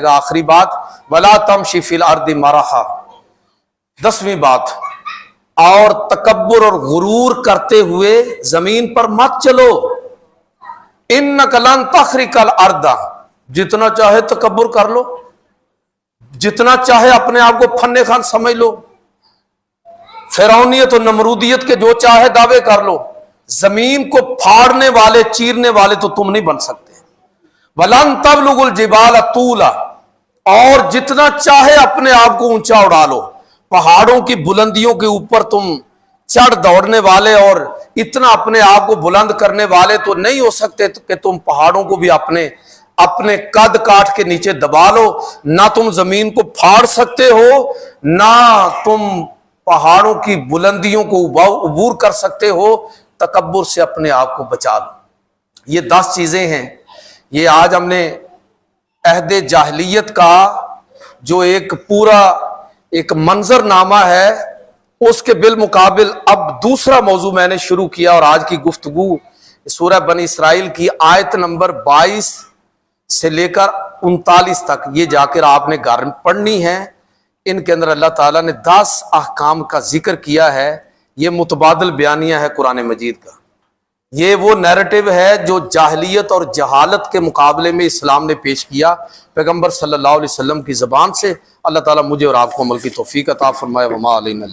آخری بات ولا تمشی فی الارض مرحا، 10ویں بات، اور تکبر اور غرور کرتے ہوئے زمین پر مت چلو، انک لن تخرق الارض، جتنا چاہے تکبر کر لو، جتنا چاہے اپنے آپ کو فن خان سمجھ لو، فرعونیت اور نمرودیت کے جو چاہے دعوے کر لو، زمین کو پھاڑنے والے چیرنے والے تو تم نہیں بن سکتے۔ وَلَن تَبْلُغُ الْجِبَالَ طُولًا، اور جتنا چاہے اپنے آپ کو اونچا اڑا لو، پہاڑوں کی بلندیوں کے اوپر تم چڑھ دوڑنے والے اور اتنا اپنے آپ کو بلند کرنے والے تو نہیں ہو سکتے کہ تم پہاڑوں کو بھی اپنے قد کاٹ کے نیچے دبا لو۔ نہ تم زمین کو پھاڑ سکتے ہو، نہ تم پہاڑوں کی بلندیوں کو عبور کر سکتے ہو۔ تکبر سے اپنے آپ کو بچا لو۔ یہ 10 چیزیں ہیں۔ یہ آج ہم نے عہد جاہلیت کا جو ایک پورا ایک منظر نامہ ہے، اس کے بالمقابل اب دوسرا موضوع میں نے شروع کیا، اور آج کی گفتگو سورہ بنی اسرائیل کی آیت نمبر 22 سے لے کر 39 تک یہ جا کر آپ نے گھر پڑھنی ہے۔ ان کے اندر اللہ تعالیٰ نے 10 احکام کا ذکر کیا ہے۔ یہ متبادل بیانیہ ہے قرآن مجید کا۔ یہ وہ نیریٹو ہے جو جاہلیت اور جہالت کے مقابلے میں اسلام نے پیش کیا پیغمبر صلی اللہ علیہ وسلم کی زبان سے۔ اللہ تعالیٰ مجھے اور آپ کو عمل کی توفیق عطا فرمائے۔ وما علینا۔